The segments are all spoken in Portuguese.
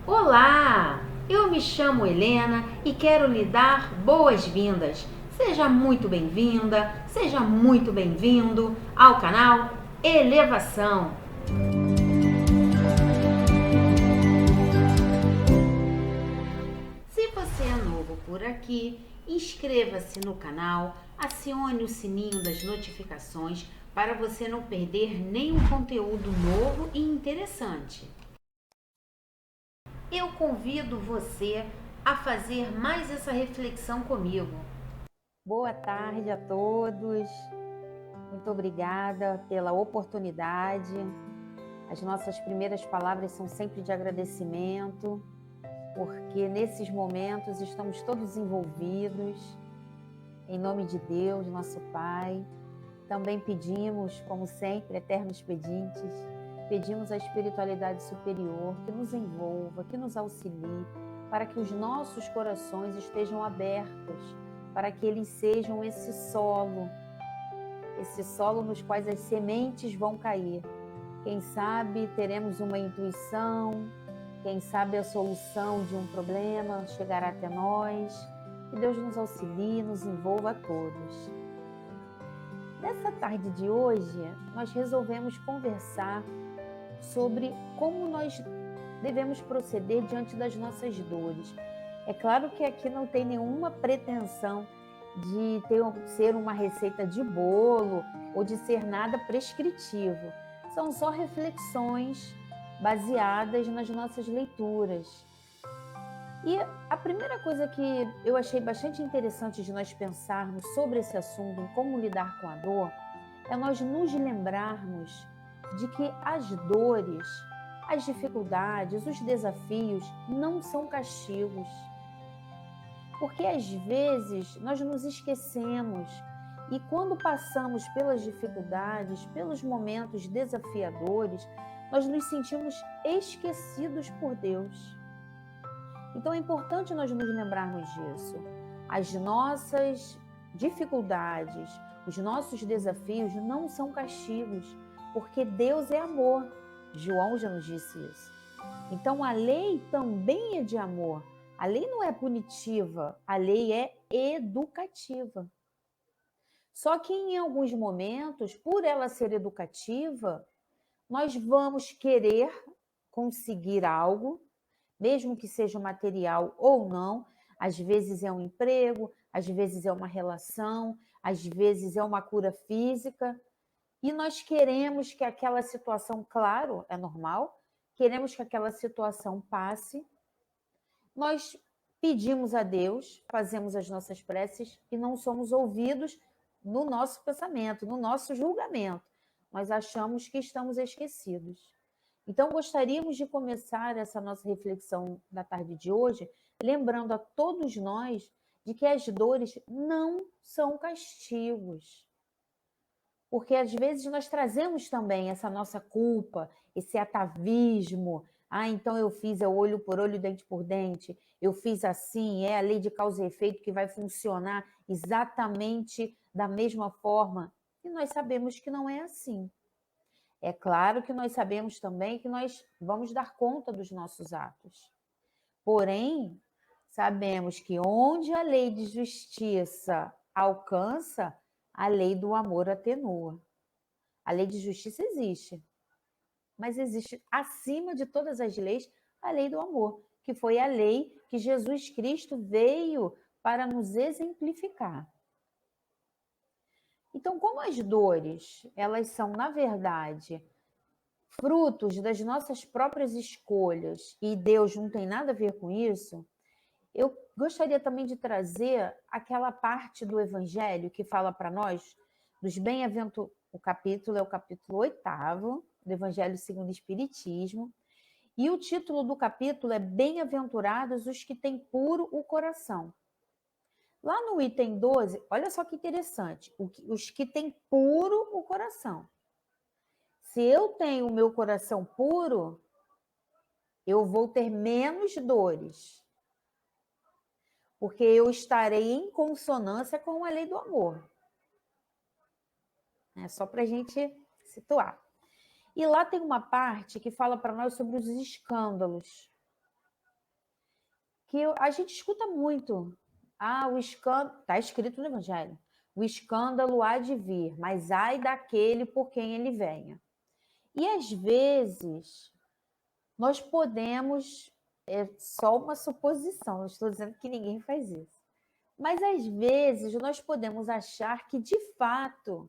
Olá! Eu me chamo Helena e quero lhe dar boas-vindas. Seja muito bem-vinda, seja muito bem-vindo ao canal Elevação. Se você é novo por aqui, inscreva-se no canal, acione o sininho das notificações para você não perder nenhum conteúdo novo e interessante. Eu convido você a fazer mais essa reflexão comigo. Boa tarde a todos. Muito obrigada pela oportunidade. As nossas primeiras palavras são sempre de agradecimento, porque nesses momentos estamos todos envolvidos. Em nome de Deus, nosso Pai, também pedimos, como sempre, eternos pedintes, pedimos à espiritualidade superior que nos envolva, que nos auxilie, para que os nossos corações estejam abertos, para que eles sejam esse solo nos quais as sementes vão cair. Quem sabe teremos uma intuição, quem sabe a solução de um problema chegará até nós. Que Deus nos auxilie, nos envolva a todos. Nessa tarde de hoje, nós resolvemos conversar sobre como nós devemos proceder diante das nossas dores. É claro que aqui não tem nenhuma pretensão de ser uma receita de bolo ou de ser nada prescritivo. São só reflexões baseadas nas nossas leituras. E a primeira coisa que eu achei bastante interessante de nós pensarmos sobre esse assunto, em como lidar com a dor, é nós nos lembrarmos de que as dores, as dificuldades, os desafios não são castigos. Porque às vezes nós nos esquecemos e quando passamos pelas dificuldades, pelos momentos desafiadores, nós nos sentimos esquecidos por Deus. Então é importante nós nos lembrarmos disso. As nossas dificuldades, os nossos desafios não são castigos, porque Deus é amor. João já nos disse isso. Então a lei também é de amor. A lei não é punitiva, a lei é educativa. Só que em alguns momentos, por ela ser educativa, nós vamos querer conseguir algo, mesmo que seja material ou não. Às vezes é um emprego, às vezes é uma relação, às vezes é uma cura física. E nós queremos que aquela situação, claro, é normal, queremos que aquela situação passe. Nós pedimos a Deus, fazemos as nossas preces e não somos ouvidos no nosso pensamento, no nosso julgamento. Nós achamos que estamos esquecidos. Então, gostaríamos de começar essa nossa reflexão da tarde de hoje, lembrando a todos nós de que as dores não são castigos. Porque às vezes nós trazemos também essa nossa culpa, esse atavismo. Ah, então eu fiz olho por olho, dente por dente. Eu fiz assim, é a lei de causa e efeito que vai funcionar exatamente da mesma forma. E nós sabemos que não é assim. É claro que nós sabemos também que nós vamos dar conta dos nossos atos. Porém, sabemos que onde a lei de justiça alcança, a lei do amor atenua. A lei de justiça existe, mas existe acima de todas as leis a lei do amor, que foi a lei que Jesus Cristo veio para nos exemplificar. Então, como as dores, elas são, na verdade, frutos das nossas próprias escolhas e Deus não tem nada a ver com isso, eu gostaria também de trazer aquela parte do Evangelho que fala para nós dos bem-aventurados. O capítulo é o capítulo 8º do Evangelho segundo o Espiritismo, e o título do capítulo é Bem-aventurados os que têm puro o coração. Lá no item 12, olha só que interessante, os que têm puro o coração. Se eu tenho o meu coração puro, eu vou ter menos dores, porque eu estarei em consonância com a lei do amor. É só para a gente situar. E lá tem uma parte que fala para nós sobre os escândalos. que a gente escuta muito. O escândalo, está escrito no Evangelho, o escândalo há de vir, mas ai daquele por quem ele venha. E às vezes nós podemos, é só uma suposição, não estou dizendo que ninguém faz isso, mas às vezes nós podemos achar que de fato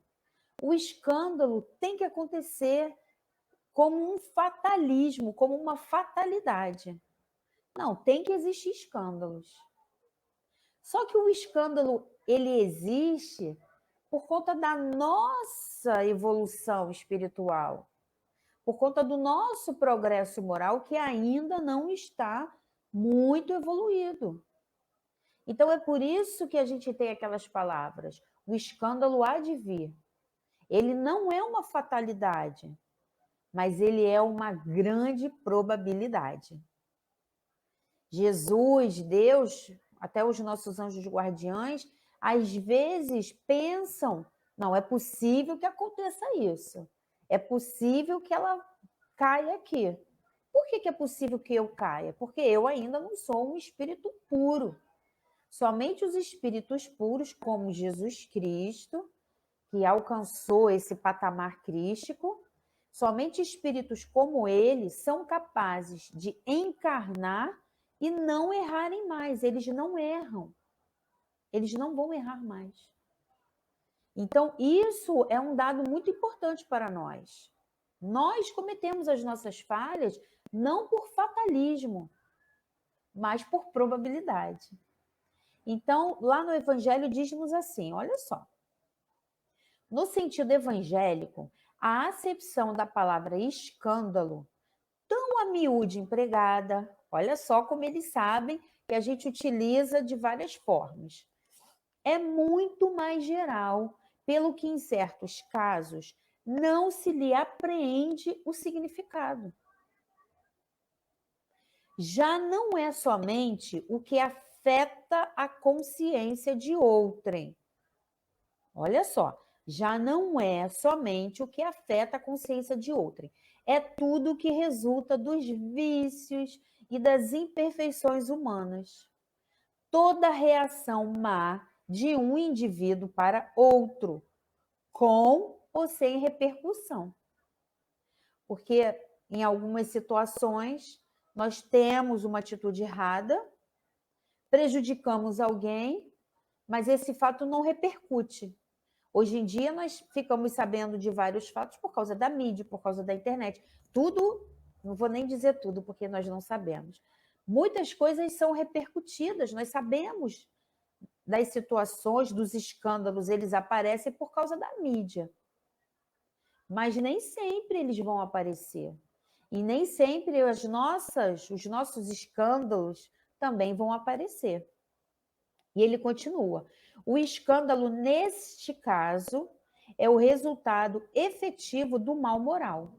o escândalo tem que acontecer como um fatalismo, como uma fatalidade. Não, tem que existir escândalos. Só que o escândalo, ele existe por conta da nossa evolução espiritual, por conta do nosso progresso moral que ainda não está muito evoluído. Então é por isso que a gente tem aquelas palavras, o escândalo há de vir. Ele não é uma fatalidade, mas ele é uma grande probabilidade. Jesus, Deus, até os nossos anjos guardiães, às vezes pensam, não, é possível que aconteça isso. É possível que ela caia aqui. Por que é possível que eu caia? Porque eu ainda não sou um espírito puro. Somente os espíritos puros, como Jesus Cristo, que alcançou esse patamar crístico, somente espíritos como ele são capazes de encarnar e não errarem mais. Eles não erram. Eles não vão errar mais. Então, isso é um dado muito importante para nós. Nós cometemos as nossas falhas não por fatalismo, mas por probabilidade. Então, lá no Evangelho diz-nos assim, olha só. No sentido evangélico, a acepção da palavra escândalo, tão a miúde empregada, olha só como eles sabem que a gente utiliza de várias formas, é muito mais geral, pelo que em certos casos não se lhe apreende o significado. Já não é somente o que afeta a consciência de outrem. Olha só, já não é somente o que afeta a consciência de outrem. É tudo o que resulta dos vícios e das imperfeições humanas. Toda reação má de um indivíduo para outro, com ou sem repercussão. Porque em algumas situações nós temos uma atitude errada, prejudicamos alguém, mas esse fato não repercute. Hoje em dia nós ficamos sabendo de vários fatos por causa da mídia, por causa da internet. Tudo, não vou nem dizer tudo porque nós não sabemos. Muitas coisas são repercutidas, nós sabemos das situações, dos escândalos, eles aparecem por causa da mídia. Mas nem sempre eles vão aparecer. E nem sempre os nossos escândalos também vão aparecer. E ele continua. O escândalo, neste caso, é o resultado efetivo do mal moral.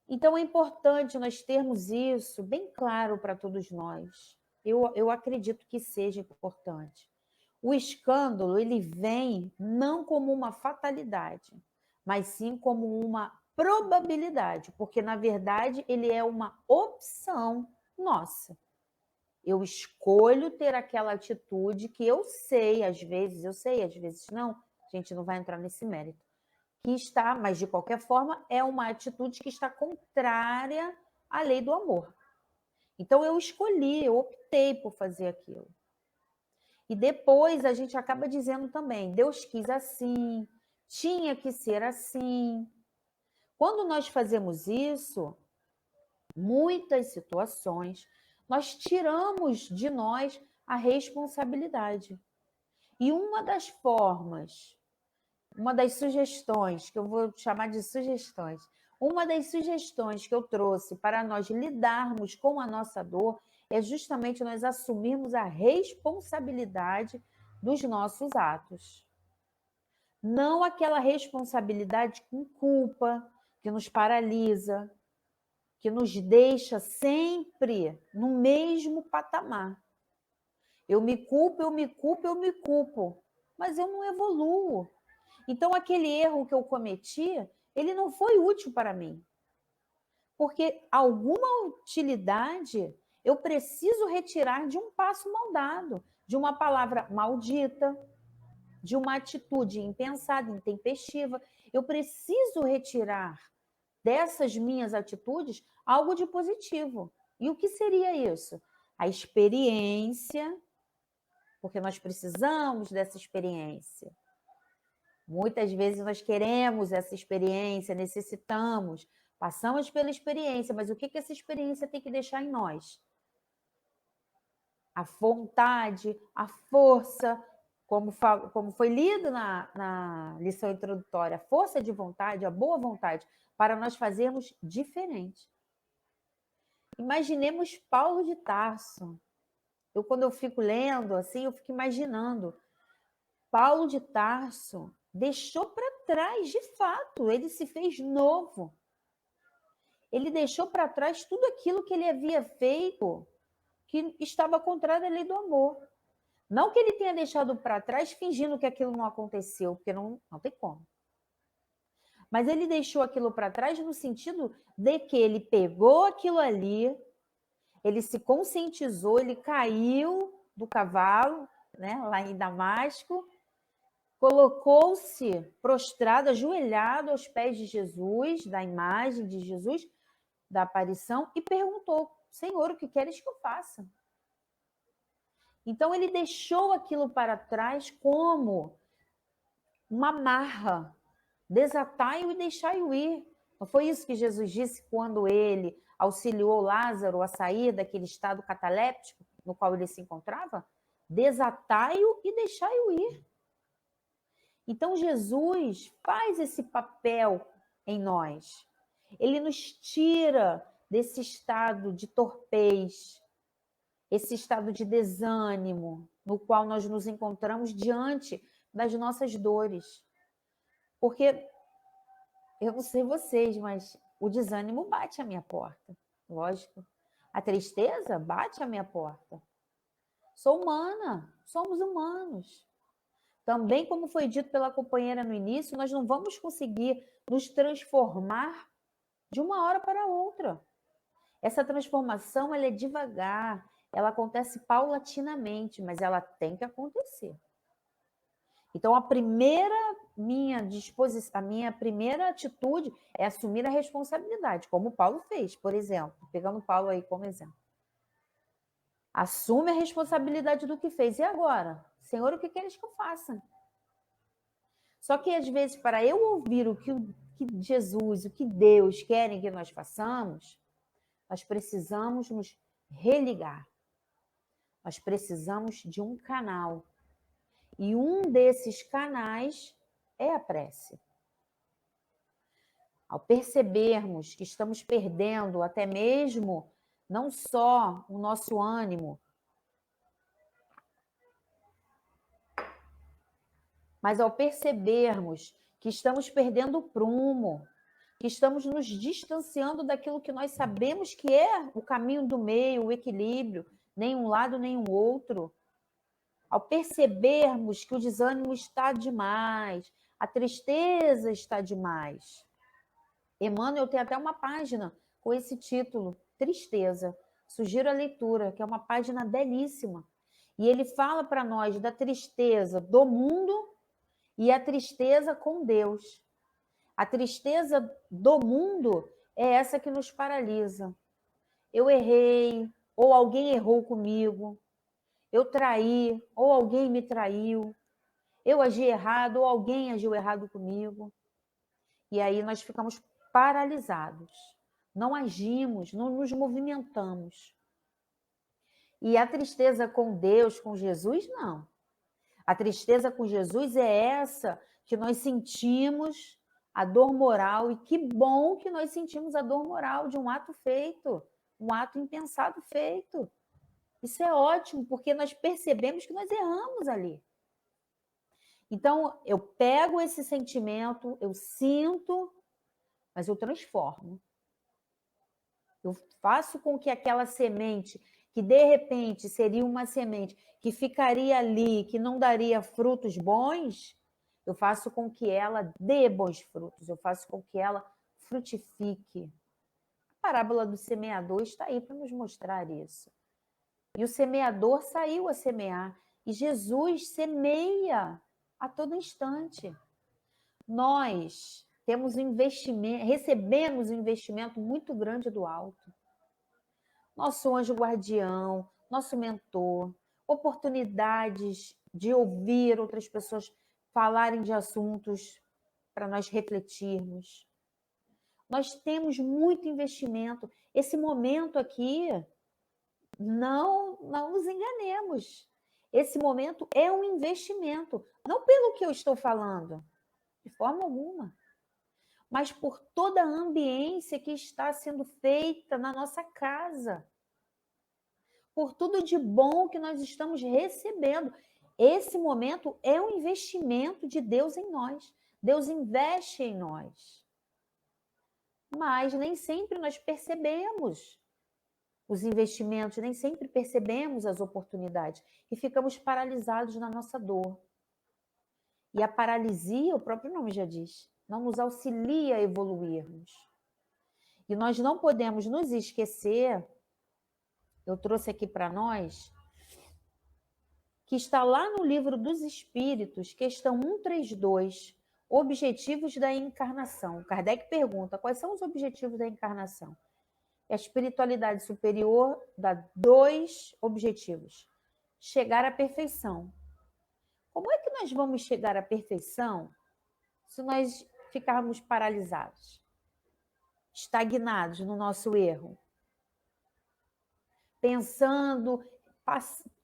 Então, é importante nós termos isso bem claro para todos nós. Eu acredito que seja importante. O escândalo, ele vem não como uma fatalidade, mas sim como uma probabilidade, porque, na verdade, ele é uma opção nossa. Eu escolho ter aquela atitude que eu sei, às vezes não, a gente não vai entrar nesse mérito, que está, mas de qualquer forma, é uma atitude que está contrária à lei do amor. Então eu escolhi, eu optei por fazer aquilo. E depois a gente acaba dizendo também, Deus quis assim, tinha que ser assim. Quando nós fazemos isso, muitas situações, nós tiramos de nós a responsabilidade. E uma das formas, uma das sugestões, que eu vou chamar de sugestões, uma das sugestões que eu trouxe para nós lidarmos com a nossa dor é justamente nós assumirmos a responsabilidade dos nossos atos. Não aquela responsabilidade com culpa, que nos paralisa, que nos deixa sempre no mesmo patamar. Eu me culpo, mas eu não evoluo. Então, aquele erro que eu cometi, ele não foi útil para mim. Porque alguma utilidade eu preciso retirar de um passo mal dado, de uma palavra maldita, de uma atitude impensada, intempestiva. Eu preciso retirar dessas minhas atitudes algo de positivo. E o que seria isso? A experiência, porque nós precisamos dessa experiência. Muitas vezes nós queremos essa experiência, necessitamos, passamos pela experiência, mas o que essa experiência tem que deixar em nós? A vontade, a força, como foi lido na lição introdutória, a força de vontade, a boa vontade, para nós fazermos diferente. Imaginemos Paulo de Tarso. Quando eu fico lendo, assim, eu fico imaginando. Paulo de Tarso deixou para trás, de fato, ele se fez novo. Ele deixou para trás tudo aquilo que ele havia feito, que estava contrário à lei do amor. Não que ele tenha deixado para trás fingindo que aquilo não aconteceu, porque não tem como. Mas ele deixou aquilo para trás no sentido de que ele pegou aquilo ali, ele se conscientizou, ele caiu do cavalo, né, lá em Damasco, colocou-se prostrado, ajoelhado aos pés de Jesus, da imagem de Jesus, da aparição, e perguntou: Senhor, o que queres que eu faça? Então ele deixou aquilo para trás como uma marra. Desatai-o e deixai-o ir. Não foi isso que Jesus disse quando ele auxiliou Lázaro a sair daquele estado cataléptico no qual ele se encontrava? Desatai-o e deixai-o ir. Então Jesus faz esse papel em nós. Ele nos tira desse estado de torpez, esse estado de desânimo no qual nós nos encontramos diante das nossas dores. Porque, eu não sei vocês, mas o desânimo bate à minha porta, lógico. A tristeza bate à minha porta. Sou humana, somos humanos. Também, como foi dito pela companheira no início, nós não vamos conseguir nos transformar de uma hora para outra. Essa transformação ela é devagar, ela acontece paulatinamente, mas ela tem que acontecer. Então, a minha primeira atitude é assumir a responsabilidade, como Paulo fez, por exemplo, pegando Paulo aí como exemplo. Assume a responsabilidade do que fez. E agora? Senhor, o que queres que eu faça? Só que, às vezes, para eu ouvir o que Jesus, o que Deus querem que nós façamos, nós precisamos nos religar. Nós precisamos de um canal. E um desses canais é a prece. Ao percebermos que estamos perdendo até mesmo não só o nosso ânimo, mas ao percebermos que estamos perdendo o prumo, que estamos nos distanciando daquilo que nós sabemos que é o caminho do meio, o equilíbrio, nem um lado nem o outro, ao percebermos que o desânimo está demais, a tristeza está demais. Emmanuel tem até uma página com esse título, Tristeza. Sugiro a leitura, que é uma página belíssima. E ele fala para nós da tristeza do mundo e a tristeza com Deus. A tristeza do mundo é essa que nos paralisa. Eu errei, ou alguém errou comigo. Eu traí, ou alguém me traiu. Eu agi errado, ou alguém agiu errado comigo. E aí nós ficamos paralisados. Não agimos, não nos movimentamos. E a tristeza com Deus, com Jesus, não. A tristeza com Jesus é essa que nós sentimos a dor moral, e que bom que nós sentimos a dor moral de um ato feito, um ato impensado feito. Isso é ótimo, porque nós percebemos que nós erramos ali. Então, eu pego esse sentimento, eu sinto, mas eu transformo. Eu faço com que aquela semente, que de repente seria uma semente que ficaria ali, que não daria frutos bons, eu faço com que ela dê bons frutos, eu faço com que ela frutifique. A parábola do semeador está aí para nos mostrar isso. E o semeador saiu a semear. E Jesus semeia a todo instante. Nós temos um investimento, recebemos um investimento muito grande do alto. Nosso anjo guardião, nosso mentor, oportunidades de ouvir outras pessoas falarem de assuntos para nós refletirmos. Nós temos muito investimento. Esse momento aqui, não nos enganemos. Esse momento é um investimento, não pelo que eu estou falando, de forma alguma, mas por toda a ambiência que está sendo feita na nossa casa, por tudo de bom que nós estamos recebendo. Esse momento é um investimento de Deus em nós. Deus investe em nós. Mas nem sempre nós percebemos os investimentos, nem sempre percebemos as oportunidades e ficamos paralisados na nossa dor. E a paralisia, o próprio nome já diz, não nos auxilia a evoluirmos. E nós não podemos nos esquecer, eu trouxe aqui para nós, que está lá no Livro dos Espíritos, questão 132, objetivos da encarnação. Kardec pergunta, quais são os objetivos da encarnação? A espiritualidade superior dá 2 objetivos. Chegar à perfeição. Como é que nós vamos chegar à perfeição se nós ficarmos paralisados, estagnados no nosso erro? Pensando,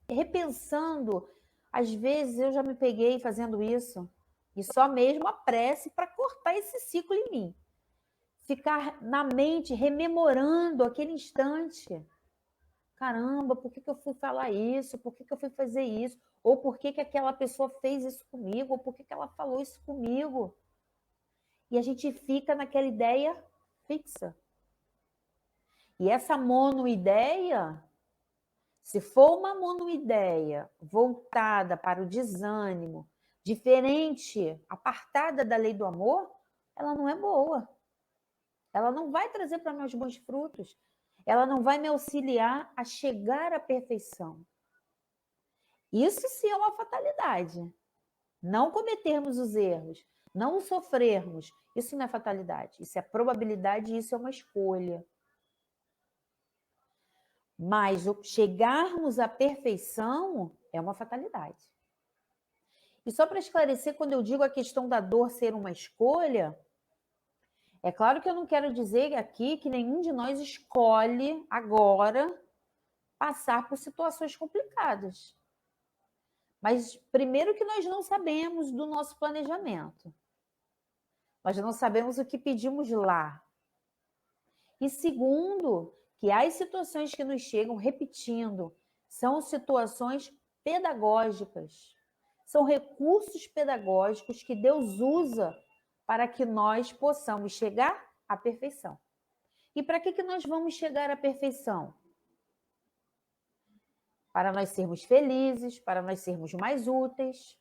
repensando. Às vezes eu já me peguei fazendo isso, e só mesmo a prece para cortar esse ciclo em mim. Ficar na mente rememorando aquele instante. Caramba, por que eu fui falar isso? Por que eu fui fazer isso? Ou por que aquela pessoa fez isso comigo? Ou por que ela falou isso comigo? E a gente fica naquela ideia fixa. E essa monoideia, se for uma monoideia voltada para o desânimo, diferente, apartada da lei do amor, ela não é boa. Ela não vai trazer para nós bons frutos. Ela não vai me auxiliar a chegar à perfeição. Isso sim é uma fatalidade. Não cometermos os erros, não sofrermos, isso não é fatalidade. Isso é probabilidade e isso é uma escolha. Mas chegarmos à perfeição é uma fatalidade. E só para esclarecer, quando eu digo a questão da dor ser uma escolha, é claro que eu não quero dizer aqui que nenhum de nós escolhe agora passar por situações complicadas. Mas primeiro que nós não sabemos do nosso planejamento. Nós não sabemos o que pedimos lá. E segundo, que as situações que nos chegam, repetindo, são situações pedagógicas. São recursos pedagógicos que Deus usa para que nós possamos chegar à perfeição. E para que nós vamos chegar à perfeição? Para nós sermos felizes, para nós sermos mais úteis,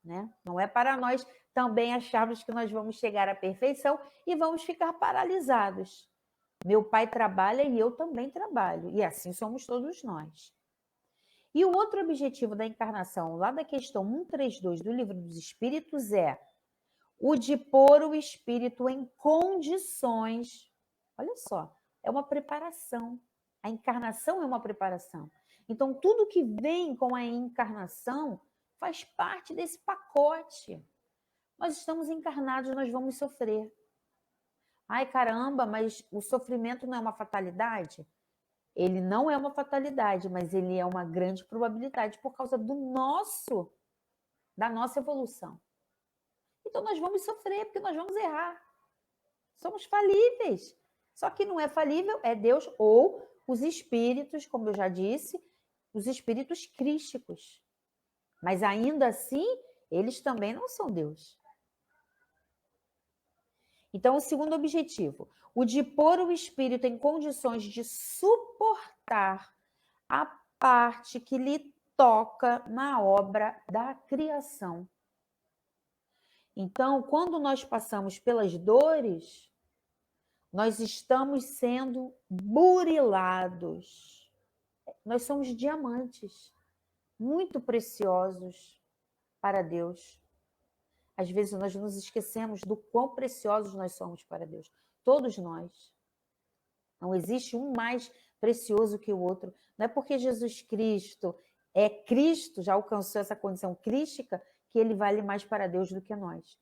né? Não é para nós também acharmos que nós vamos chegar à perfeição e vamos ficar paralisados. Meu pai trabalha e eu também trabalho, e assim somos todos nós. E o outro objetivo da encarnação, lá da questão 132 do Livro dos Espíritos, é o de pôr o espírito em condições. Olha só, é uma preparação. A encarnação é uma preparação. Então, tudo que vem com a encarnação faz parte desse pacote. Nós estamos encarnados, nós vamos sofrer. Ai, caramba, mas o sofrimento não é uma fatalidade? Ele não é uma fatalidade, mas ele é uma grande probabilidade por causa da nossa evolução. Então, nós vamos sofrer, porque nós vamos errar. Somos falíveis. Só que não é falível, é Deus ou os espíritos, como eu já disse, os espíritos crísticos. Mas ainda assim, eles também não são Deus. Então, o segundo objetivo, o de pôr o espírito em condições de suportar a parte que lhe toca na obra da criação. Então, quando nós passamos pelas dores, Nós estamos sendo burilados. Nós somos diamantes, muito preciosos para Deus. Às vezes nós nos esquecemos do quão preciosos nós somos para Deus. Todos nós. Não existe um mais precioso que o outro. Não é porque Jesus Cristo é Cristo, já alcançou essa condição crística, que ele vale mais para Deus do que nós.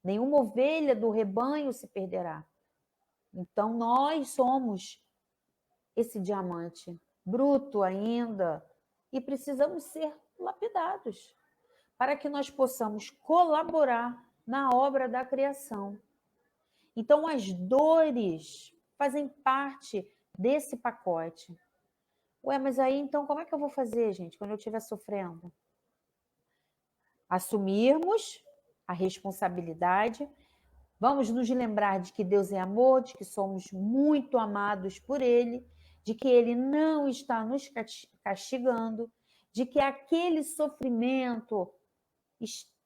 Nenhuma ovelha do rebanho se perderá. Então nós somos esse diamante, bruto ainda, e precisamos ser lapidados para que nós possamos colaborar na obra da criação. Então, as dores fazem parte desse pacote. Ué, mas aí, então, como é que eu vou fazer, gente, quando eu estiver sofrendo? Assumirmos a responsabilidade, vamos nos lembrar de que Deus é amor, de que somos muito amados por Ele, de que Ele não está nos castigando, de que aquele sofrimento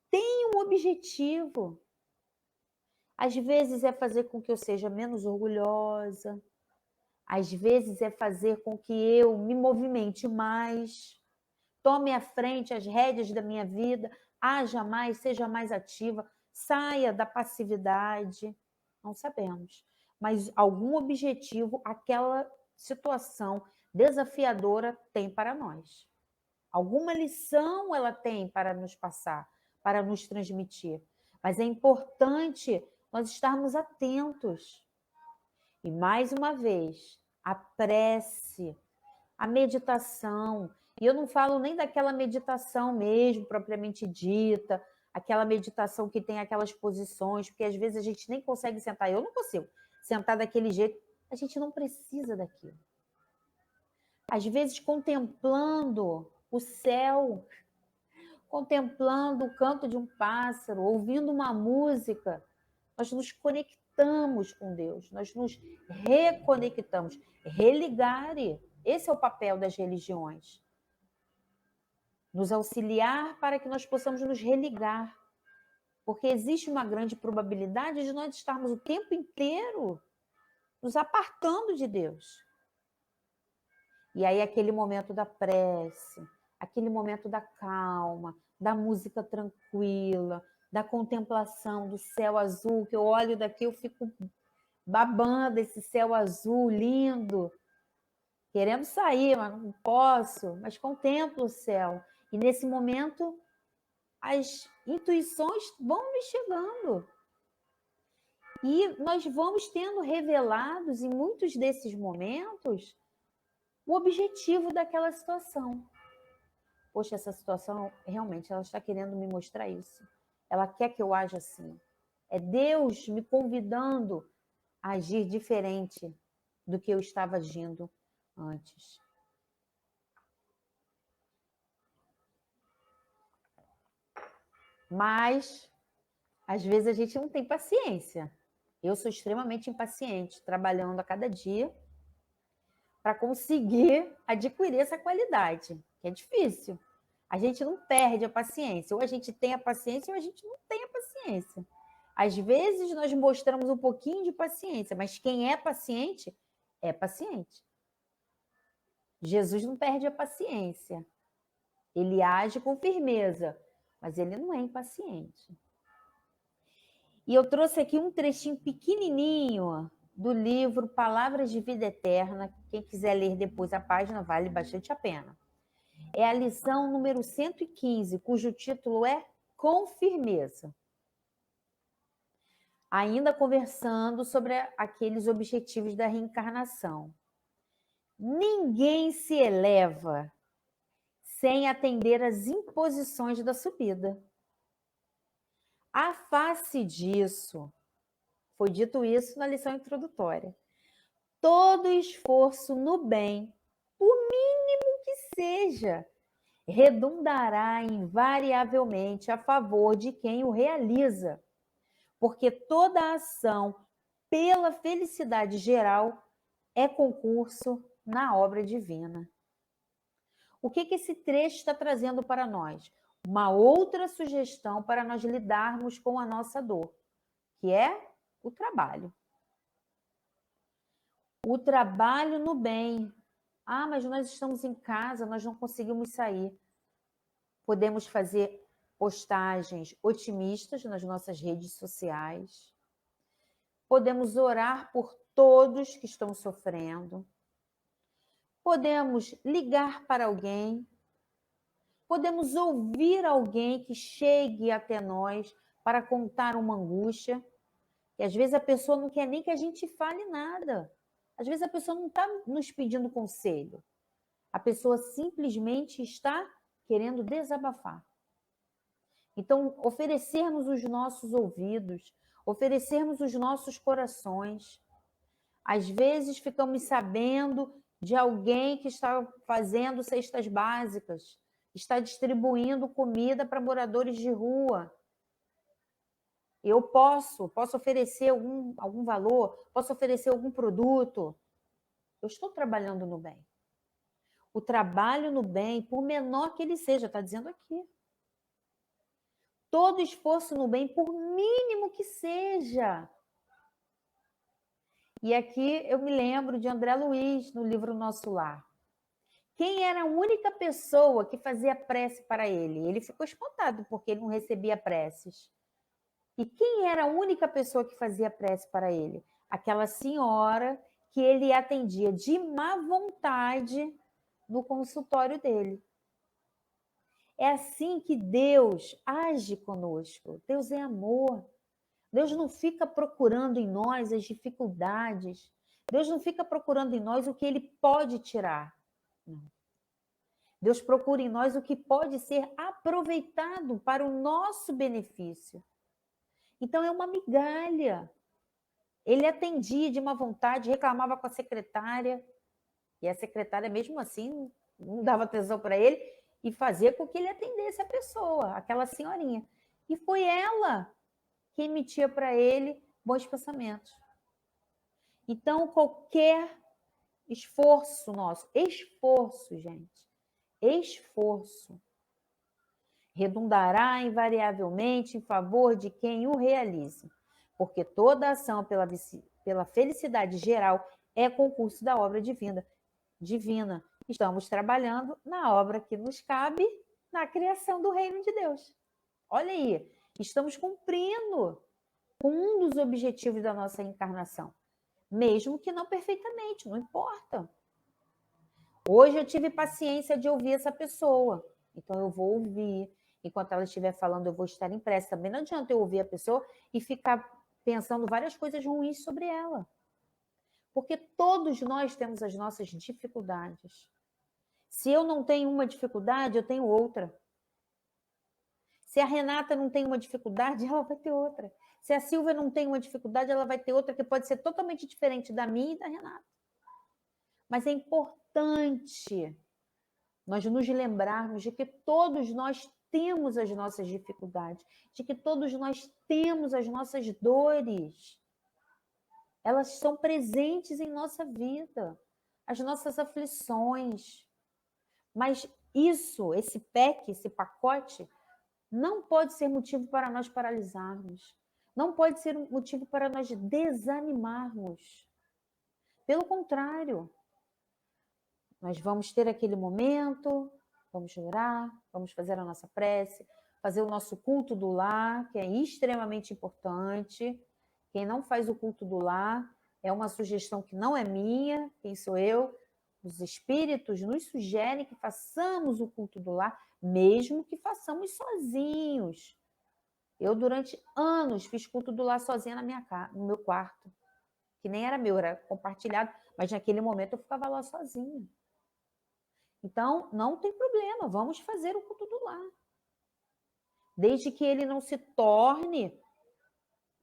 tem um objetivo. Às vezes é fazer com que eu seja menos orgulhosa, às vezes é fazer com que eu me movimente mais, tome à frente as rédeas da minha vida, haja mais, seja mais ativa, saia da passividade. Não sabemos, mas algum objetivo aquela situação desafiadora tem para nós. Alguma lição ela tem para nos passar, para nos transmitir. Mas é importante nós estarmos atentos. E, mais uma vez, a prece, a meditação. E eu não falo nem daquela meditação mesmo, propriamente dita, aquela meditação que tem aquelas posições, porque às vezes a gente nem consegue sentar. Eu não consigo sentar daquele jeito. A gente não precisa daquilo. Às vezes, contemplando o céu, contemplando o canto de um pássaro, ouvindo uma música, nós nos conectamos com Deus, nós nos reconectamos. Religare, esse é o papel das religiões. Nos auxiliar para que nós possamos nos religar. Porque existe uma grande probabilidade de nós estarmos o tempo inteiro nos apartando de Deus. E aí aquele momento da prece, aquele momento da calma, da música tranquila, da contemplação do céu azul, que eu olho daqui, eu fico babando esse céu azul lindo, querendo sair, mas não posso, mas contemplo o céu. E nesse momento, as intuições vão me chegando. E nós vamos tendo revelados em muitos desses momentos o objetivo daquela situação. Poxa, essa situação, realmente, ela está querendo me mostrar isso. Ela quer que eu aja assim. É Deus me convidando a agir diferente do que eu estava agindo antes. Mas, às vezes, a gente não tem paciência. Eu sou extremamente impaciente, trabalhando a cada dia para conseguir adquirir essa qualidade, que é difícil. A gente não perde a paciência, ou a gente tem a paciência ou a gente não tem a paciência. Às vezes nós mostramos um pouquinho de paciência, mas quem é paciente, é paciente. Jesus não perde a paciência. Ele age com firmeza, mas ele não é impaciente. E eu trouxe aqui um trechinho pequenininho do livro Palavras de Vida Eterna. Quem quiser ler depois a página, vale bastante a pena. É a lição número 115, cujo título é Com Firmeza. Ainda conversando sobre aqueles objetivos da reencarnação. Ninguém se eleva sem atender às imposições da subida. A face disso, foi dito isso na lição introdutória, todo esforço no bem, por mínimo que seja, redundará invariavelmente a favor de quem o realiza, porque toda ação pela felicidade geral é concurso na obra divina. O que esse trecho está trazendo para nós? Uma outra sugestão para nós lidarmos com a nossa dor, que é o trabalho. O trabalho no bem. Ah, mas nós estamos em casa, nós não conseguimos sair. Podemos fazer postagens otimistas nas nossas redes sociais. Podemos orar por todos que estão sofrendo. Podemos ligar para alguém. Podemos ouvir alguém que chegue até nós para contar uma angústia. E às vezes a pessoa não quer nem que a gente fale nada. Às vezes a pessoa não está nos pedindo conselho. A pessoa simplesmente está querendo desabafar. Então, oferecermos os nossos ouvidos, oferecermos os nossos corações. Às vezes ficamos sabendo de alguém que está fazendo cestas básicas, está distribuindo comida para moradores de rua. Eu posso oferecer algum valor, posso oferecer algum produto. Eu estou trabalhando no bem. O trabalho no bem, por menor que ele seja, está dizendo aqui. Todo esforço no bem, por mínimo que seja. E aqui eu me lembro de André Luiz, no livro Nosso Lar. Quem era a única pessoa que fazia prece para ele? Ele ficou espantado porque ele não recebia preces. E quem era a única pessoa que fazia prece para ele? Aquela senhora que ele atendia de má vontade no consultório dele. É assim que Deus age conosco. Deus é amor. Deus não fica procurando em nós as dificuldades. Deus não fica procurando em nós o que Ele pode tirar. Não. Deus procura em nós o que pode ser aproveitado para o nosso benefício. Então é uma migalha. Ele atendia de má vontade, reclamava com a secretária, e a secretária, mesmo assim, não dava atenção para ele e fazia com que ele atendesse a pessoa, aquela senhorinha. E foi ela que emitia para ele bons pensamentos. Então, qualquer esforço nosso, gente, esforço, redundará invariavelmente em favor de quem o realize, porque toda ação pela felicidade geral é concurso da obra divina. Estamos trabalhando na obra que nos cabe na criação do reino de Deus. Olha aí, estamos cumprindo com um dos objetivos da nossa encarnação, mesmo que não perfeitamente, não importa. Hoje eu tive paciência de ouvir essa pessoa, então eu vou ouvir. Enquanto ela estiver falando, eu vou estar em prece. Também não adianta eu ouvir a pessoa e ficar pensando várias coisas ruins sobre ela. Porque todos nós temos as nossas dificuldades. Se eu não tenho uma dificuldade, eu tenho outra. Se a Renata não tem uma dificuldade, ela vai ter outra. Se a Silvia não tem uma dificuldade, ela vai ter outra que pode ser totalmente diferente da minha e da Renata. Mas é importante nós nos lembrarmos de que todos nós temos as nossas dificuldades, de que todos nós temos as nossas dores. Elas são presentes em nossa vida, as nossas aflições. Mas isso, esse pack, esse pacote, não pode ser motivo para nós paralisarmos. Não pode ser um motivo para nós desanimarmos. Pelo contrário, nós vamos ter aquele momento, vamos orar, vamos fazer a nossa prece, fazer o nosso culto do lar, que é extremamente importante. Quem não faz o culto do lar é uma sugestão que não é minha, quem sou eu? Os espíritos nos sugerem que façamos o culto do lar, mesmo que façamos sozinhos. Eu, durante anos, fiz culto do lar sozinha na minha casa, no meu quarto, que nem era meu, era compartilhado, mas naquele momento eu ficava lá sozinha. Então, não tem problema, vamos fazer o culto do lar. Desde que ele não se torne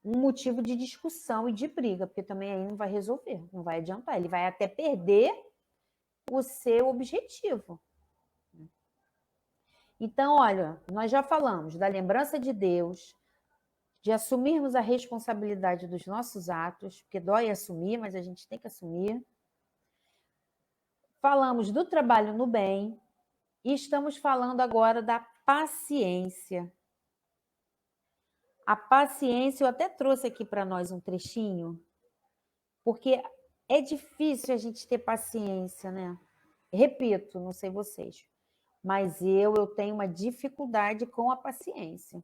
um motivo de discussão e de briga, porque também aí não vai resolver, não vai adiantar, ele vai até perder o seu objetivo. Então, olha, nós já falamos da lembrança de Deus, de assumirmos a responsabilidade dos nossos atos, porque dói assumir, mas a gente tem que assumir. Falamos do trabalho no bem e estamos falando agora da paciência. A paciência, eu até trouxe aqui para nós um trechinho, porque É difícil a gente ter paciência, né? Repito, não sei vocês, mas eu tenho uma dificuldade com a paciência.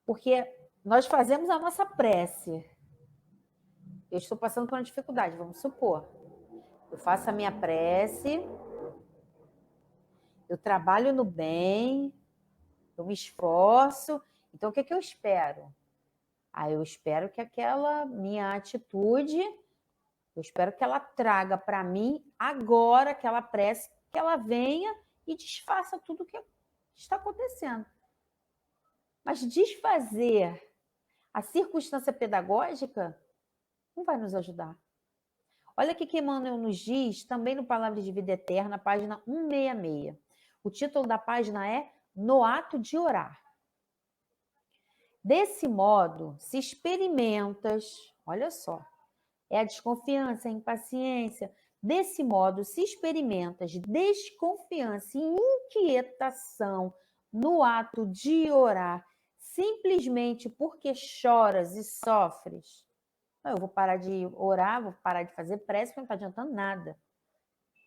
Porque nós fazemos a nossa prece. Eu estou passando por uma dificuldade, vamos supor. Eu faço a minha prece, eu trabalho no bem, eu me esforço. Então, o que é que eu espero? Eu espero que aquela minha atitude, eu espero que ela traga para mim agora aquela prece, que ela venha e desfaça tudo o que está acontecendo. Mas desfazer a circunstância pedagógica não vai nos ajudar. Olha o que Emmanuel nos diz, também no Palavras de Vida Eterna, página 166. O título da página é No Ato de Orar. Desse modo, se experimentas, olha só, é a desconfiança, a impaciência. Desse modo, se experimentas desconfiança e inquietação no ato de orar, simplesmente porque choras e sofres. Eu vou parar de orar, vou parar de fazer prece, porque não está adiantando nada.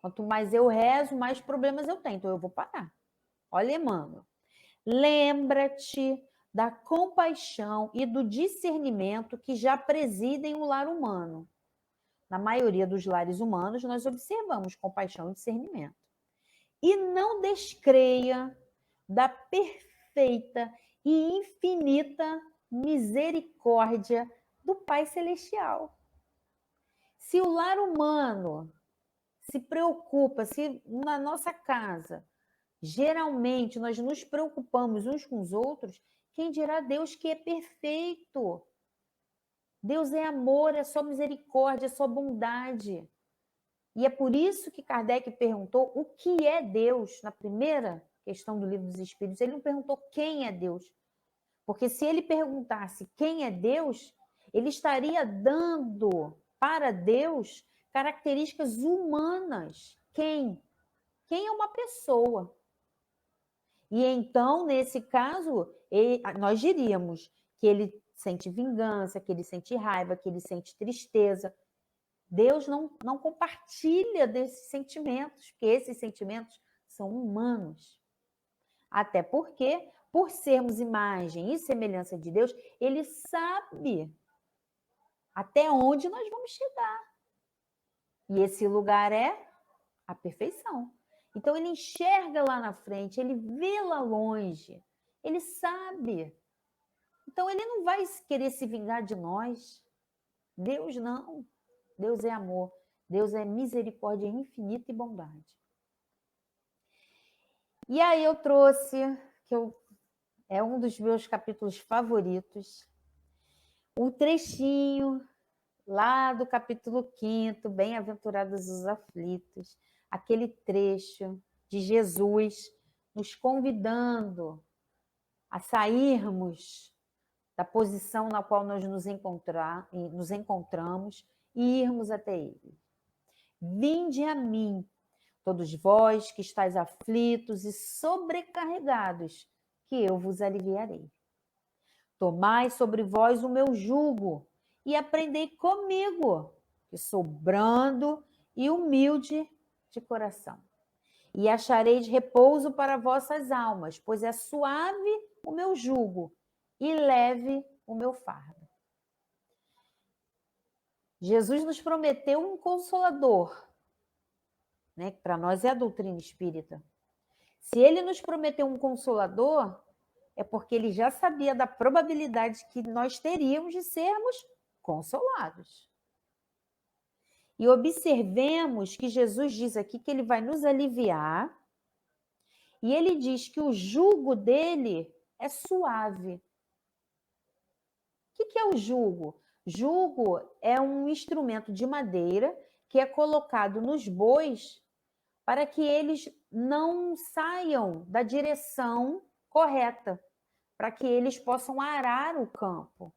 Quanto mais eu rezo, mais problemas eu tenho, então eu vou parar. Olha, Emmanuel. Lembra-te da compaixão e do discernimento que já presidem o lar humano. Na maioria dos lares humanos, nós observamos compaixão e discernimento. E não descreia da perfeita e infinita misericórdia do Pai Celestial. Se o lar humano se preocupa, se na nossa casa, geralmente nós nos preocupamos uns com os outros, quem dirá Deus que é perfeito? Deus é amor, é só misericórdia, é só bondade. E é por isso que Kardec perguntou o que é Deus na primeira questão do Livro dos Espíritos. Ele não perguntou quem é Deus. Porque se ele perguntasse quem é Deus, ele estaria dando para Deus características humanas. Quem? Quem é uma pessoa? E então, nesse caso, nós diríamos que ele sente vingança, que ele sente raiva, que ele sente tristeza. Deus não compartilha desses sentimentos, porque esses sentimentos são humanos. Até porque, por sermos imagem e semelhança de Deus, ele sabe até onde nós vamos chegar. E esse lugar é a perfeição. Então, ele enxerga lá na frente, ele vê lá longe, ele sabe. Então, ele não vai querer se vingar de nós. Deus não. Deus é amor. Deus é misericórdia infinita e bondade. E aí eu trouxe, é um dos meus capítulos favoritos, um trechinho lá do capítulo 5º, Bem-aventurados os aflitos, aquele trecho de Jesus nos convidando a sairmos da posição na qual nós nos encontramos e irmos até Ele. Vinde a mim, todos vós que estáis aflitos e sobrecarregados, que eu vos aliviarei. Tomai sobre vós o meu jugo e aprendei comigo, que sou brando e humilde de coração. E achareis repouso para vossas almas, pois é suave o meu jugo e leve o meu fardo. Jesus nos prometeu um consolador, né? Que para nós é a doutrina espírita. Se ele nos prometeu um consolador, é porque ele já sabia da probabilidade que nós teríamos de sermos consolados. E observemos que Jesus diz aqui que ele vai nos aliviar, e ele diz que o jugo dele é suave. O que é o jugo? Jugo é um instrumento de madeira que é colocado nos bois para que eles não saiam da direção correta, para que eles possam arar o campo.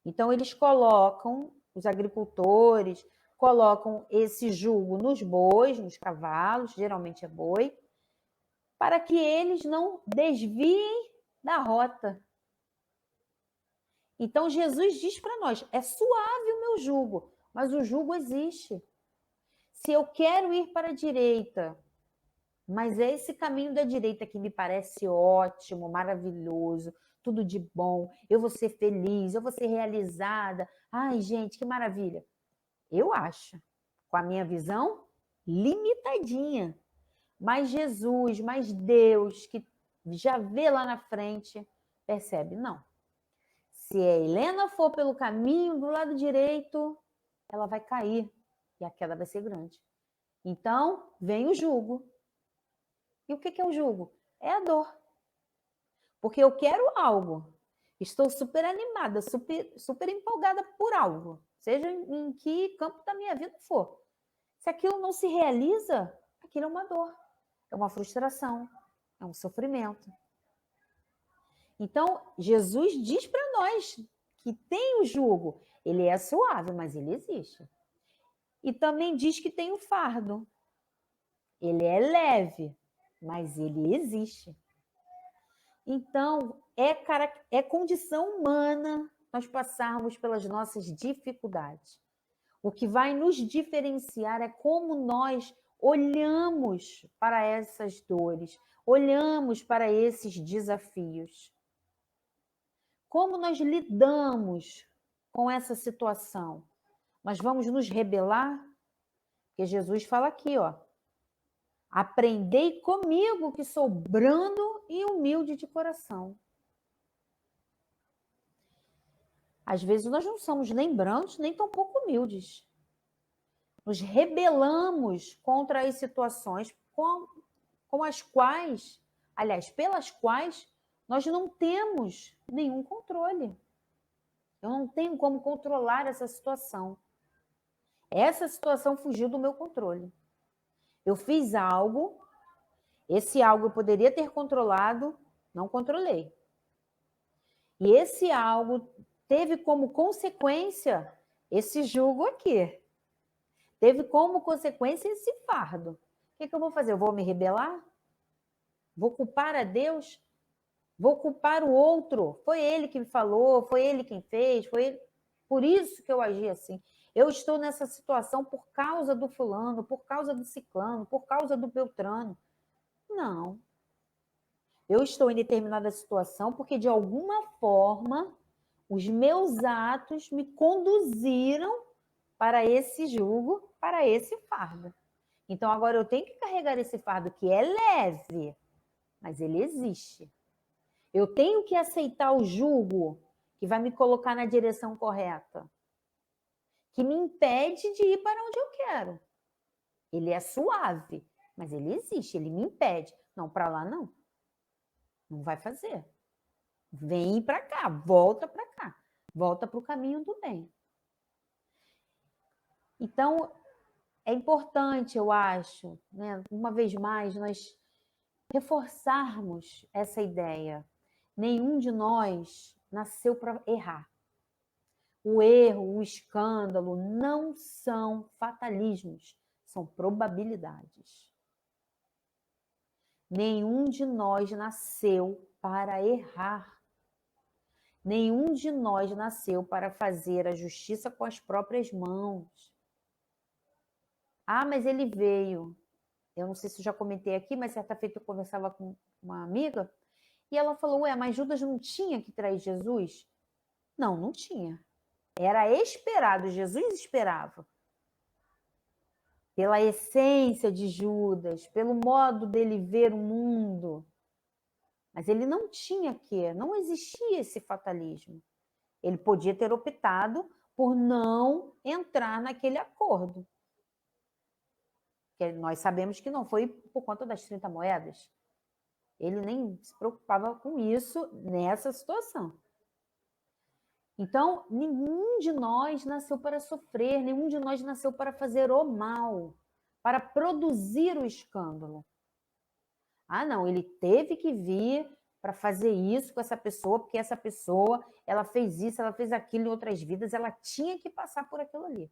Então, eles colocam, os agricultores colocam esse jugo nos bois, nos cavalos, geralmente é boi, para que eles não desviem da rota. Então, Jesus diz para nós, é suave o meu jugo. mas o jugo existe. Se eu quero ir para a direita, mas é esse caminho da direita que me parece ótimo, maravilhoso, tudo de bom, eu vou ser feliz, eu vou ser realizada. Ai, gente, que maravilha. Eu acho, com a minha visão limitadinha. Mas Jesus, mas Deus, que já vê lá na frente, percebe, não. Se a Helena for pelo caminho do lado direito, ela vai cair e a queda vai ser grande. Então, vem o jugo. E o que é o jugo? É a dor. Porque eu quero algo. Estou super animada, super empolgada por algo. Seja em que campo da minha vida for. Se aquilo não se realiza, aquilo é uma dor. É uma frustração. É um sofrimento. Então, Jesus diz para nós que tem o jugo. Ele é suave, mas ele existe. E também diz que tem o fardo. Ele é leve, mas ele existe. Então, é condição humana nós passarmos pelas nossas dificuldades. O que vai nos diferenciar é como nós olhamos para essas dores, olhamos para esses desafios. Como nós lidamos com essa situação? Nós vamos nos rebelar? Porque Jesus fala aqui, ó. Aprendei comigo que sou brando e humilde de coração. Às vezes nós não somos nem brandos, nem tão pouco humildes. Nos rebelamos contra as situações com as quais, aliás, pelas quais nós não temos nenhum controle. Eu não tenho como controlar essa situação. Essa situação fugiu do meu controle. Eu fiz algo, esse algo eu poderia ter controlado, não controlei. E esse algo teve como consequência esse jugo aqui. Teve como consequência esse fardo. O que eu vou fazer? Eu vou me rebelar? Vou culpar a Deus? Vou culpar o outro? Foi ele que me falou, foi ele quem fez, foi ele. Por isso que eu agi assim. Eu estou nessa situação por causa do fulano, por causa do ciclano, por causa do beltrano. Não. Eu estou em determinada situação porque, de alguma forma, os meus atos me conduziram para esse jugo, para esse fardo. Então, agora eu tenho que carregar esse fardo que é leve, mas ele existe. Eu tenho que aceitar o jugo que vai me colocar na direção correta, que me impede de ir para onde eu quero. Ele é suave, mas ele existe, ele me impede. Não, para lá não. Não vai fazer. Vem para cá, volta para cá. Volta para o caminho do bem. Então, é importante, eu acho, né, uma vez mais, nós reforçarmos essa ideia. Nenhum de nós nasceu para errar. O erro, o escândalo não são fatalismos, são probabilidades. Nenhum de nós nasceu para errar. Nenhum de nós nasceu para fazer a justiça com as próprias mãos. Ah, mas ele veio. Eu não sei se eu já comentei aqui, mas certa feita eu conversava com uma amiga e ela falou, ué, mas Judas não tinha que trair Jesus? Não, não tinha. Era esperado, Jesus esperava. Pela essência de Judas, pelo modo dele ver o mundo. Mas ele não tinha que, não existia esse fatalismo. Ele podia ter optado por não entrar naquele acordo. Que nós sabemos que não foi por conta das 30 moedas. Ele nem se preocupava com isso nessa situação. Então, nenhum de nós nasceu para sofrer, nenhum de nós nasceu para fazer o mal, para produzir o escândalo. Ah, não, ele teve que vir para fazer isso com essa pessoa, porque essa pessoa, ela fez isso, ela fez aquilo em outras vidas, ela tinha que passar por aquilo ali.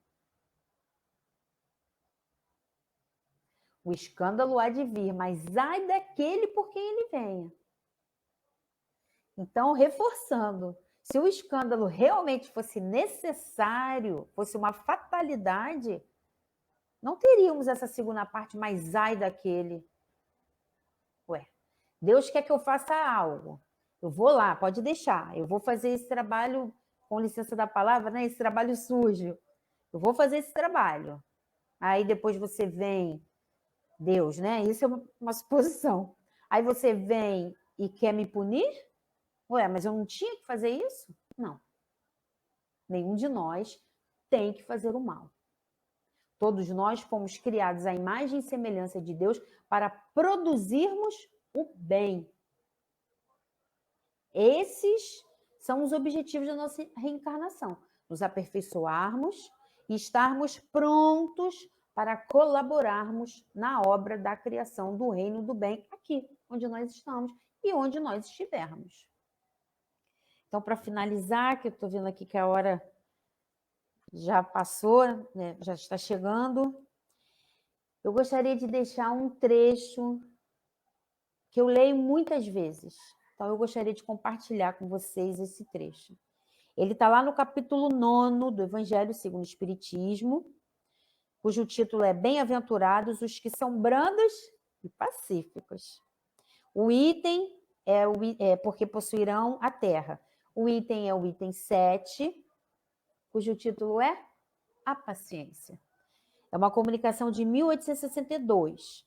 O escândalo há de vir, mas ai daquele por quem ele venha. Então, reforçando, Se o escândalo realmente fosse necessário, fosse uma fatalidade, não teríamos essa segunda parte, mas ai daquele. Ué, Deus quer que eu faça algo. Eu vou lá, pode deixar. Eu vou fazer esse trabalho, com licença da palavra, né? Esse trabalho sujo. Eu vou fazer esse trabalho. Aí depois você vem, Deus, né? Isso é uma suposição. Aí você vem e quer me punir? Ué, mas eu não tinha que fazer isso? Não. Nenhum de nós tem que fazer o mal. Todos nós fomos criados à imagem e semelhança de Deus para produzirmos o bem. Esses são os objetivos da nossa reencarnação. Nos aperfeiçoarmos e estarmos prontos para colaborarmos na obra da criação do reino do bem aqui, onde nós estamos e onde nós estivermos. Então, para finalizar, que eu estou vendo aqui que a hora já passou, né, já está chegando, eu gostaria de deixar um trecho que eu leio muitas vezes. Então, eu gostaria de compartilhar com vocês esse trecho. Ele está lá no capítulo 9 do Evangelho segundo o Espiritismo, cujo título é Bem-aventurados os que são brandos e pacíficos. O item é porque possuirão a terra. O item é o item 7, cujo título é A Paciência. É uma comunicação de 1862.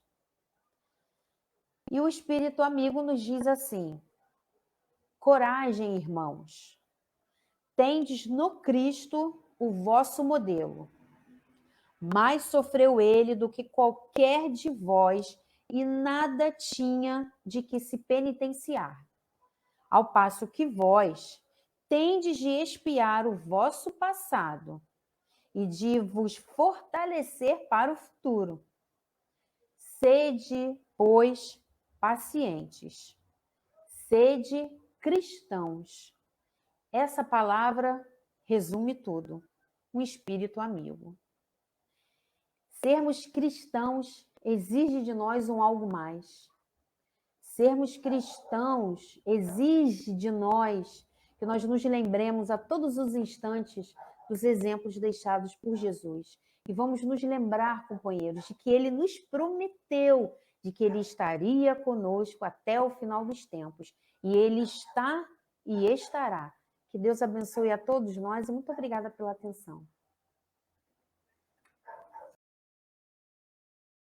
E o Espírito Amigo nos diz assim: coragem, irmãos, tendes no Cristo o vosso modelo. Mais sofreu ele do que qualquer de vós e nada tinha de que se penitenciar. Ao passo que vós tendes de expiar o vosso passado e de vos fortalecer para o futuro. Sede, pois, pacientes. Sede cristãos. Essa palavra resume tudo. Um espírito amigo. Sermos cristãos exige de nós um algo mais. Sermos cristãos exige de nós que nós nos lembremos a todos os instantes dos exemplos deixados por Jesus. E vamos nos lembrar, companheiros, de que ele nos prometeu de que ele estaria conosco até o final dos tempos. E ele está e estará. Que Deus abençoe a todos nós e muito obrigada pela atenção.